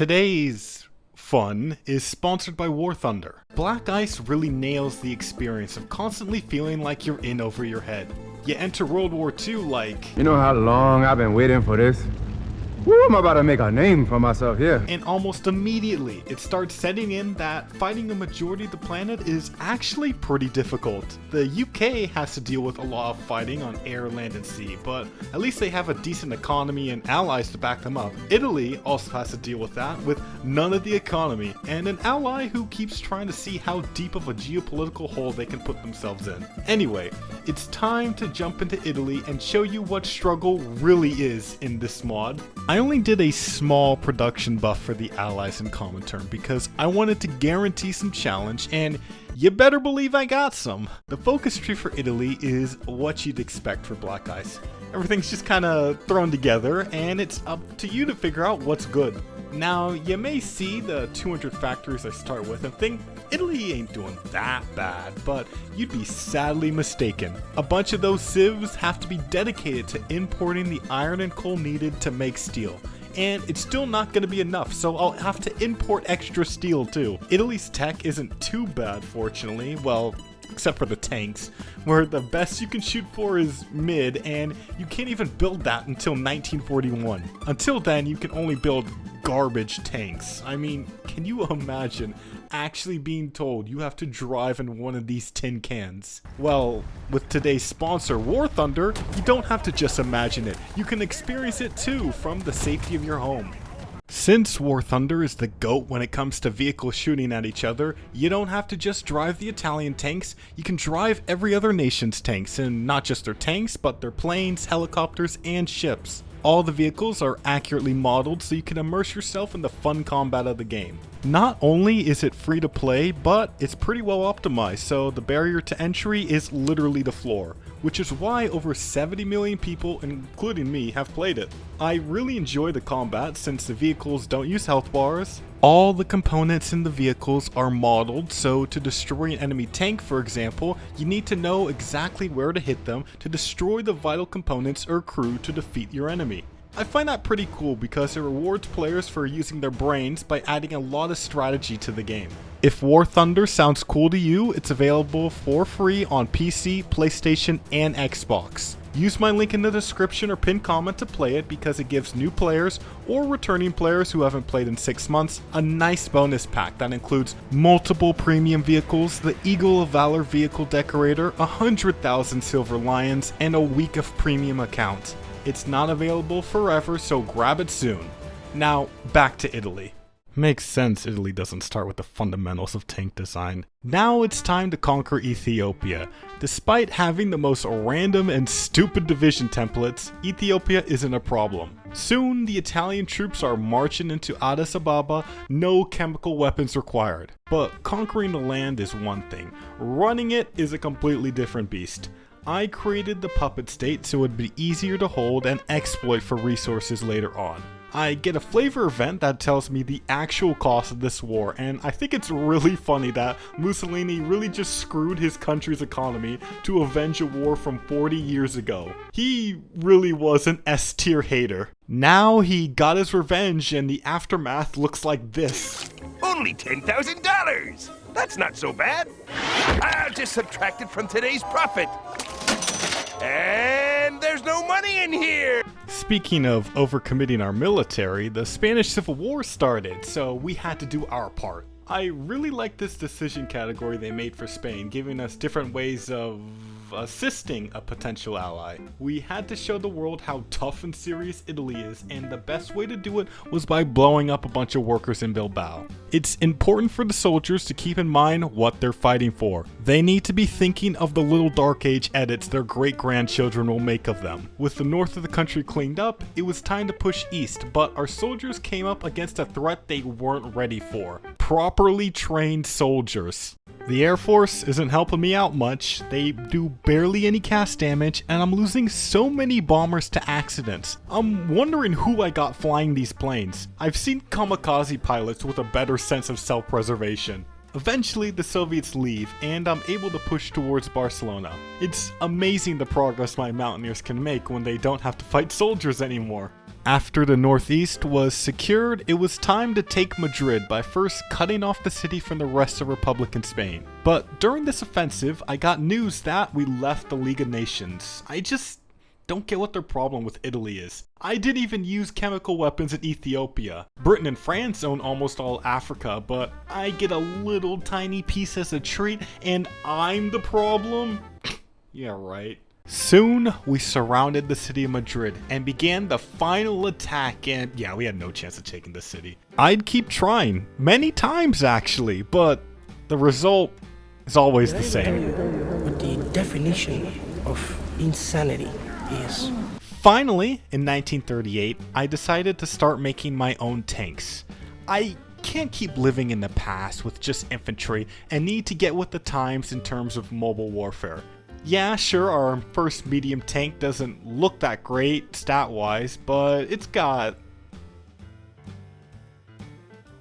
Today's fun is sponsored by War Thunder. Black Ice really nails the experience of constantly feeling like you're in over your head. You enter World War II like, you know how long I've been waiting for this? Woo, I'm about to make a name for myself here. and almost immediately it starts setting in that fighting the majority of the planet is actually pretty difficult. The UK has to deal with a lot of fighting on air, land, and sea, but at least they have a decent economy and allies to back them up. Italy also has to deal with that, with none of the economy, and an ally who keeps trying to see how deep of a geopolitical hole they can put themselves in. Anyway, it's time to jump into Italy and show you what struggle really is in this mod. I only did a small production buff for the allies in common term because I wanted to guarantee some challenge, and you better believe I got some. The focus tree for Italy is what you'd expect for Black Ice. Everything's just kind of thrown together, and it's up to you to figure out what's good. Now, you may see the 200 factories I start with and think Italy ain't doing that bad, but you'd be sadly mistaken. A bunch of those civs have to be dedicated to importing the iron and coal needed to make steel. And it's still not going to be enough, so I'll have to import extra steel too. Italy's tech isn't too bad, fortunately, well, except for the tanks, where the best you can shoot for is mid, and you can't even build that until 1941. Until then, you can only build garbage tanks. I mean, can you imagine actually being told you have to drive in one of these tin cans? Well, with today's sponsor, War Thunder, you don't have to just imagine it. You can experience it too from the safety of your home. Since War Thunder is the GOAT when it comes to vehicles shooting at each other, you don't have to just drive the Italian tanks, you can drive every other nation's tanks, and not just their tanks, but their planes, helicopters, and ships. All the vehicles are accurately modeled so you can immerse yourself in the fun combat of the game. Not only is it free to play, but it's pretty well optimized, so the barrier to entry is literally the floor, which is why over 70 million people, including me, have played it. I really enjoy the combat since the vehicles don't use health bars. All the components in the vehicles are modeled, so to destroy an enemy tank, for example, you need to know exactly where to hit them to destroy the vital components or crew to defeat your enemy. I find that pretty cool because it rewards players for using their brains by adding a lot of strategy to the game. If War Thunder sounds cool to you, it's available for free on PC, PlayStation, and Xbox. Use my link in the description or pinned comment to play it because it gives new players or returning players who haven't played in 6 months a nice bonus pack that includes multiple premium vehicles, the Eagle of Valor vehicle decorator, 100,000 silver lions, and a week of premium accounts. It's not available forever, so grab it soon. Now, back to Italy. Makes sense Italy doesn't start with the fundamentals of tank design. Now it's time to conquer Ethiopia. Despite having the most random and stupid division templates, Ethiopia isn't a problem. Soon, the Italian troops are marching into Addis Ababa, no chemical weapons required. But conquering the land is one thing, running it is a completely different beast. I created the puppet state so it would be easier to hold and exploit for resources later on. I get a flavor event that tells me the actual cost of this war, and I think it's really funny that Mussolini really just screwed his country's economy to avenge a war from 40 years ago. He really was an S-tier hater. Now he got his revenge and the aftermath looks like this. Only $10,000! That's not so bad. I'll just subtract it from today's profit. And there's no money in here! Speaking of overcommitting our military, the Spanish Civil War started, so we had to do our part. I really like this decision category they made for Spain, giving us different ways of assisting a potential ally. We had to show the world how tough and serious Italy is, and the best way to do it was by blowing up a bunch of workers in Bilbao. It's important for the soldiers to keep in mind what they're fighting for. They need to be thinking of the little Dark Age edits their great-grandchildren will make of them. With the north of the country cleaned up, it was time to push east, but our soldiers came up against a threat they weren't ready for. Properly trained soldiers. The Air Force isn't helping me out much. They do barely any cast damage, and I'm losing so many bombers to accidents. I'm wondering who I got flying these planes. I've seen kamikaze pilots with a better sense of self-preservation. Eventually, the Soviets leave, and I'm able to push towards Barcelona. It's amazing the progress my mountaineers can make when they don't have to fight soldiers anymore. After the northeast was secured, it was time to take Madrid by first cutting off the city from the rest of Republican Spain. But during this offensive, I got news that we left the League of Nations. I just don't get what their problem with Italy is. I didn't even use chemical weapons in Ethiopia. Britain and France own almost all Africa, but I get a little tiny piece as a treat, and I'm the problem? Yeah, right. Soon, we surrounded the city of Madrid and began the final attack, and yeah, we had no chance of taking the city. I'd keep trying, many times actually, but the result is always the same. What the definition of insanity is. Finally, in 1938, I decided to start making my own tanks. I can't keep living in the past with just infantry and need to get with the times in terms of mobile warfare. Yeah, sure, our first medium tank doesn't look that great stat-wise, but it's got...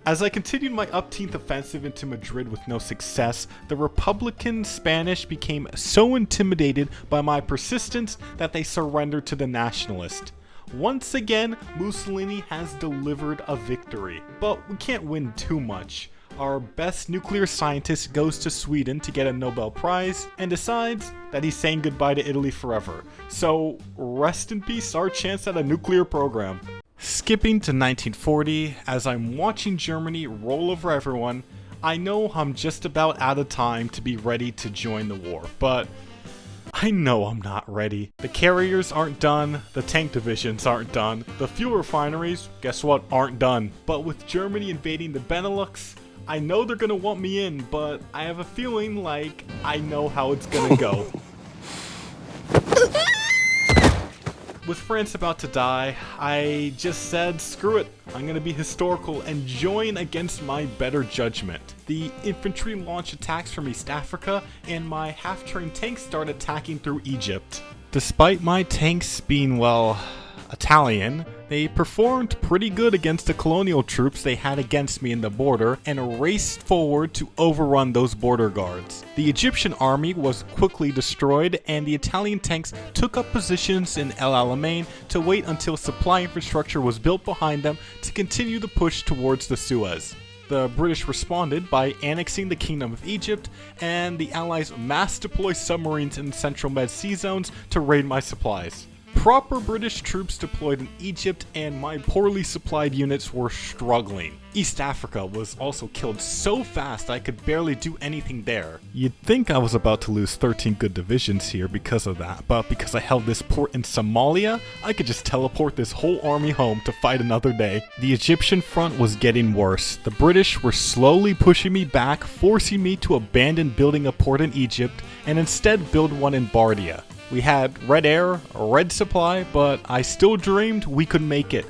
As I continued my up-teeth offensive into Madrid with no success, the Republican Spanish became so intimidated by my persistence that they surrendered to the nationalist. Once again, Mussolini has delivered a victory, but we can't win too much. Our best nuclear scientist goes to Sweden to get a Nobel Prize and decides that he's saying goodbye to Italy forever. So, rest in peace our chance at a nuclear program. Skipping to 1940, as I'm watching Germany roll over everyone, I know I'm just about out of time to be ready to join the war, but I know I'm not ready. The carriers aren't done, the tank divisions aren't done, the fuel refineries, guess what, aren't done. But with Germany invading the Benelux, I know they're gonna want me in, but I have a feeling like I know how it's gonna go. With France about to die, I just said, screw it, I'm gonna be historical and join against my better judgment. The infantry launched attacks from East Africa, and my half-trained tanks started attacking through Egypt. Despite my tanks being, well, Italian, they performed pretty good against the colonial troops they had against me in the border and raced forward to overrun those border guards. The Egyptian army was quickly destroyed and the Italian tanks took up positions in El Alamein to wait until supply infrastructure was built behind them to continue the push towards the Suez. The British responded by annexing the Kingdom of Egypt, and the Allies mass deployed submarines in the Central Med Sea zones to raid my supplies. Proper British troops deployed in Egypt and my poorly supplied units were struggling. East Africa was also killed so fast I could barely do anything there. You'd think I was about to lose 13 good divisions here because of that, but because I held this port in Somalia, I could just teleport this whole army home to fight another day. The Egyptian front was getting worse. The British were slowly pushing me back, forcing me to abandon building a port in Egypt and instead build one in Bardia. We had red air, a red supply, but I still dreamed we could make it.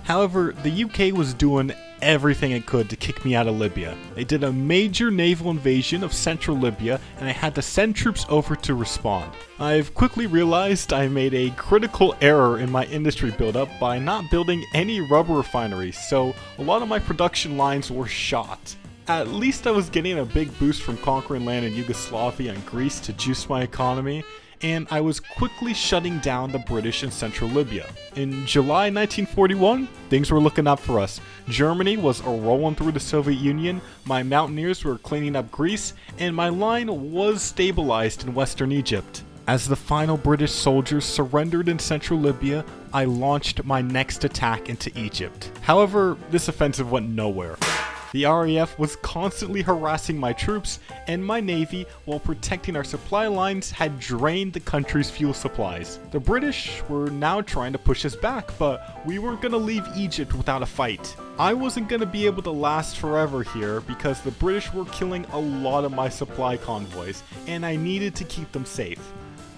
However, the UK was doing everything it could to kick me out of Libya. They did a major naval invasion of central Libya, and I had to send troops over to respond. I've quickly realized I made a critical error in my industry buildup by not building any rubber refineries, so a lot of my production lines were shot. At least I was getting a big boost from conquering land in Yugoslavia and Greece to juice my economy, and I was quickly shutting down the British in central Libya. In July 1941, things were looking up for us. Germany was rolling through the Soviet Union, my mountaineers were cleaning up Greece, and my line was stabilized in western Egypt. As the final British soldiers surrendered in central Libya, I launched my next attack into Egypt. However, this offensive went nowhere. The RAF was constantly harassing my troops, and my navy, while protecting our supply lines, had drained the country's fuel supplies. The British were now trying to push us back, but we weren't going to leave Egypt without a fight. I wasn't going to be able to last forever here because the British were killing a lot of my supply convoys, and I needed to keep them safe.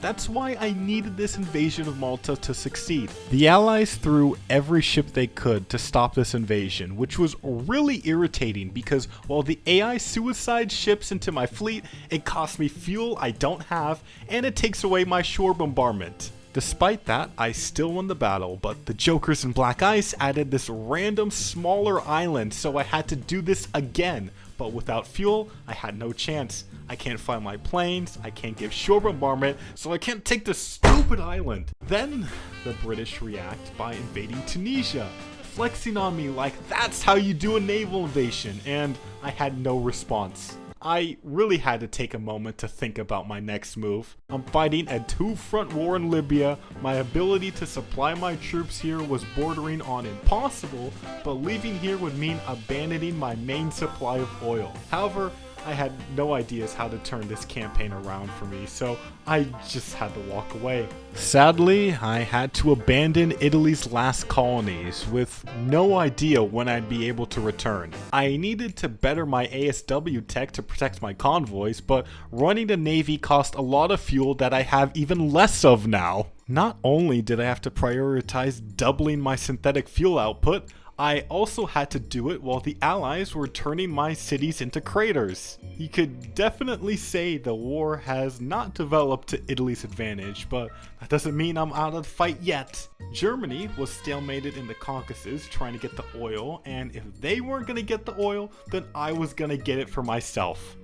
That's why I needed this invasion of Malta to succeed. The Allies threw every ship they could to stop this invasion, which was really irritating because while the AI suicide ships into my fleet, it costs me fuel I don't have, and it takes away my shore bombardment. Despite that, I still won the battle, but the Jokers in Black Ice added this random smaller island, so I had to do this again. But without fuel, I had no chance. I can't fly my planes, I can't give shore bombardment, so I can't take this stupid island. Then, the British react by invading Tunisia, flexing on me like that's how you do a naval invasion, and I had no response. I really had to take a moment to think about my next move. I'm fighting a two-front war in Libya. My ability to supply my troops here was bordering on impossible, but leaving here would mean abandoning my main supply of oil. However, I had no ideas how to turn this campaign around for me, so I just had to walk away. Sadly, I had to abandon Italy's last colonies with no idea when I'd be able to return. I needed to better my ASW tech to protect my convoys, but running a navy cost a lot of fuel that I have even less of now. Not only did I have to prioritize doubling my synthetic fuel output, I also had to do it while the Allies were turning my cities into craters. You could definitely say the war has not developed to Italy's advantage, but that doesn't mean I'm out of the fight yet. Germany was stalemated in the Caucasus trying to get the oil, and if they weren't going to get the oil, then I was going to get it for myself.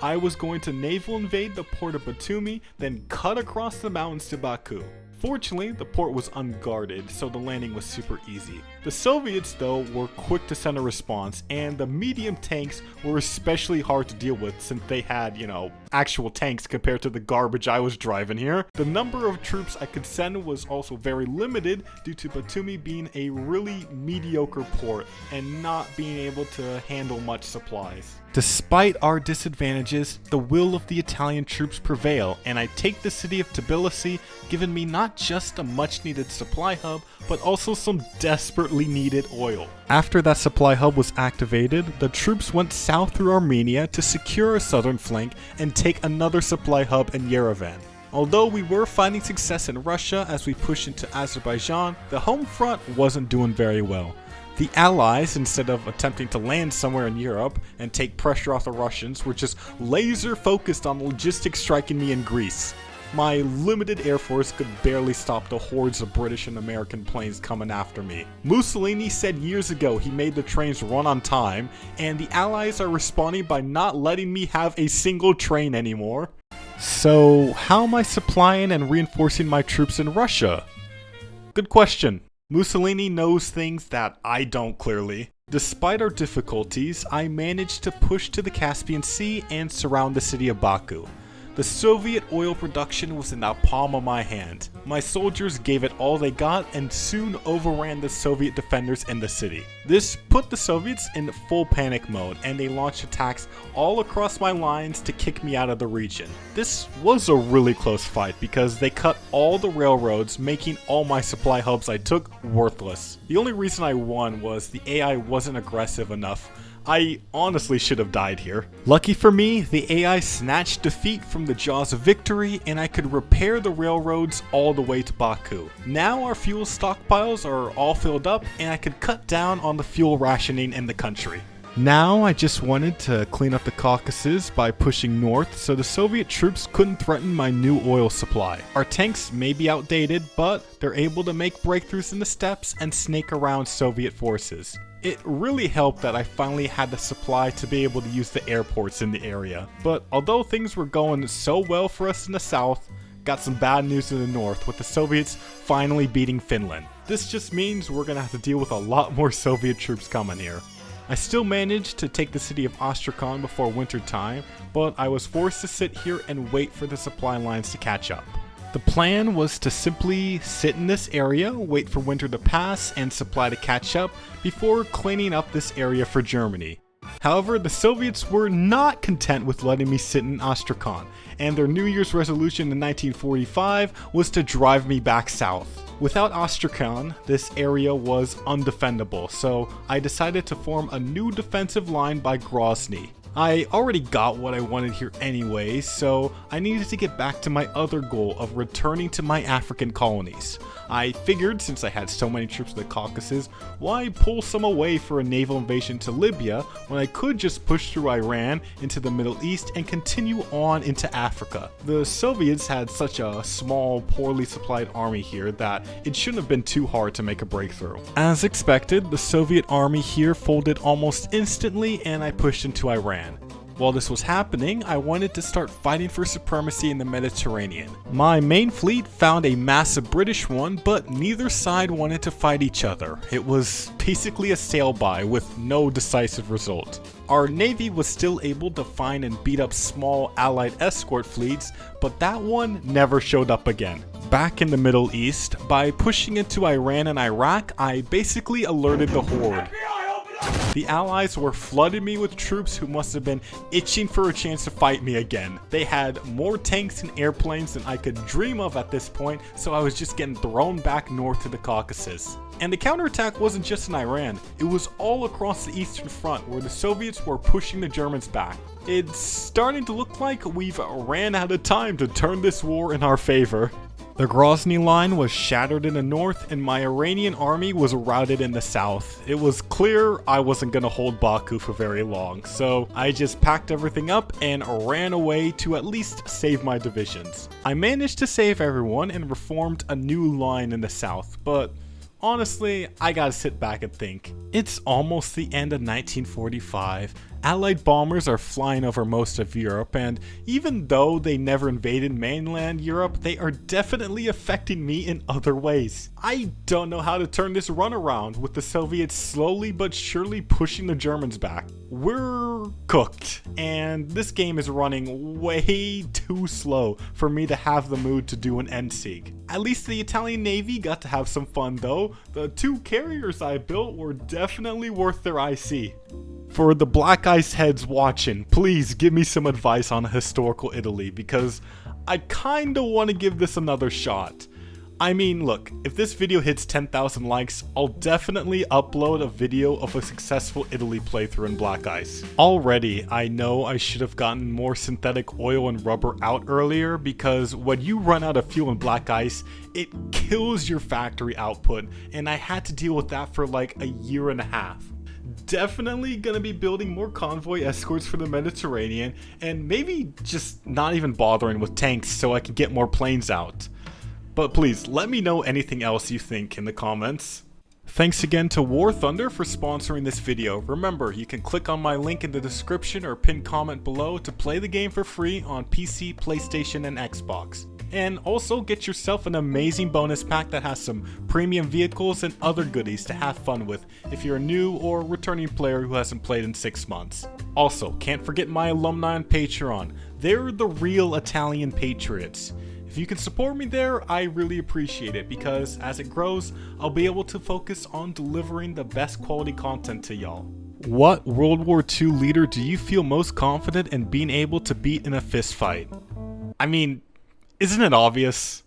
I was going to naval invade the port of Batumi, then cut across the mountains to Baku. Fortunately, the port was unguarded, so the landing was super easy. The Soviets, though, were quick to send a response, and the medium tanks were especially hard to deal with since they had, actual tanks compared to the garbage I was driving here. The number of troops I could send was also very limited due to Batumi being a really mediocre port and not being able to handle much supplies. Despite our disadvantages, the will of the Italian troops prevail, and I take the city of Tbilisi, giving me not just a much needed supply hub, but also some desperately needed oil. After that supply hub was activated, the troops went south through Armenia to secure our southern flank and take another supply hub in Yerevan. Although we were finding success in Russia as we pushed into Azerbaijan, the home front wasn't doing very well. The Allies, instead of attempting to land somewhere in Europe and take pressure off the Russians, were just laser focused on logistics striking me in Greece. My limited air force could barely stop the hordes of British and American planes coming after me. Mussolini said years ago he made the trains run on time, and the Allies are responding by not letting me have a single train anymore. So, how am I supplying and reinforcing my troops in Russia? Good question. Mussolini knows things that I don't clearly. Despite our difficulties, I managed to push to the Caspian Sea and surround the city of Baku. The Soviet oil production was in the palm of my hand. My soldiers gave it all they got and soon overran the Soviet defenders in the city. This put the Soviets in full panic mode, and they launched attacks all across my lines to kick me out of the region. This was a really close fight because they cut all the railroads, making all my supply hubs I took worthless. The only reason I won was the AI wasn't aggressive enough. I honestly should have died here. Lucky for me, the AI snatched defeat from the jaws of victory, and I could repair the railroads all the way to Baku. Now our fuel stockpiles are all filled up, and I could cut down on the fuel rationing in the country. Now I just wanted to clean up the Caucasus by pushing north so the Soviet troops couldn't threaten my new oil supply. Our tanks may be outdated, but they're able to make breakthroughs in the steppes and snake around Soviet forces. It really helped that I finally had the supply to be able to use the airports in the area. But although things were going so well for us in the south, got some bad news in the north with the Soviets finally beating Finland. This just means we're gonna have to deal with a lot more Soviet troops coming here. I still managed to take the city of Astrakhan before winter time, but I was forced to sit here and wait for the supply lines to catch up. The plan was to simply sit in this area, wait for winter to pass and supply to catch up before cleaning up this area for Germany. However, the Soviets were not content with letting me sit in Astrakhan, and their New Year's resolution in 1945 was to drive me back south. Without Astrakhan, this area was undefendable, so I decided to form a new defensive line by Grozny. I already got what I wanted here anyway, so I needed to get back to my other goal of returning to my African colonies. I figured since I had so many troops in the Caucasus, why pull some away for a naval invasion to Libya when I could just push through Iran into the Middle East and continue on into Africa. The Soviets had such a small, poorly supplied army here that it shouldn't have been too hard to make a breakthrough. As expected, the Soviet army here folded almost instantly and I pushed into Iran. While this was happening, I wanted to start fighting for supremacy in the Mediterranean. My main fleet found a massive British one, but neither side wanted to fight each other. It was basically a sail-by with no decisive result. Our navy was still able to find and beat up small allied escort fleets, but that one never showed up again. Back in the Middle East, by pushing into Iran and Iraq, I basically alerted the Horde. The Allies were flooding me with troops who must have been itching for a chance to fight me again. They had more tanks and airplanes than I could dream of at this point, so I was just getting thrown back north to the Caucasus. And the counterattack wasn't just in Iran, it was all across the Eastern Front where the Soviets were pushing the Germans back. It's starting to look like we've ran out of time to turn this war in our favor. The Grozny line was shattered in the north and my Iranian army was routed in the south. It was clear I wasn't gonna hold Baku for very long, so I just packed everything up and ran away to at least save my divisions. I managed to save everyone and reformed a new line in the south, but honestly, I gotta sit back and think. It's almost the end of 1945. Allied bombers are flying over most of Europe, and even though they never invaded mainland Europe, they are definitely affecting me in other ways. I don't know how to turn this run around with the Soviets slowly but surely pushing the Germans back. We're cooked, and this game is running way too slow for me to have the mood to do an Endsieg. At least the Italian Navy got to have some fun though. The 2 carriers I built were definitely worth their IC. For the Black Ice heads watching, please give me some advice on historical Italy because I kinda want to give this another shot. I mean, look, if this video hits 10,000 likes, I'll definitely upload a video of a successful Italy playthrough in Black Ice. Already, I know I should have gotten more synthetic oil and rubber out earlier because when you run out of fuel in Black Ice, it kills your factory output, and I had to deal with that for like a year and a half. Definitely gonna be building more convoy escorts for the Mediterranean, and maybe just not even bothering with tanks so I can get more planes out. But please, let me know anything else you think in the comments. Thanks again to War Thunder for sponsoring this video. Remember, you can click on my link in the description or pinned comment below to play the game for free on PC, PlayStation, and Xbox. And also get yourself an amazing bonus pack that has some premium vehicles and other goodies to have fun with if you're a new or returning player who hasn't played in 6 months. Also, can't forget my alumni on Patreon. They're the real Italian patriots. If you can support me there, I really appreciate it because as it grows, I'll be able to focus on delivering the best quality content to y'all. What World War II leader do you feel most confident in being able to beat in a fist fight? I mean, isn't it obvious?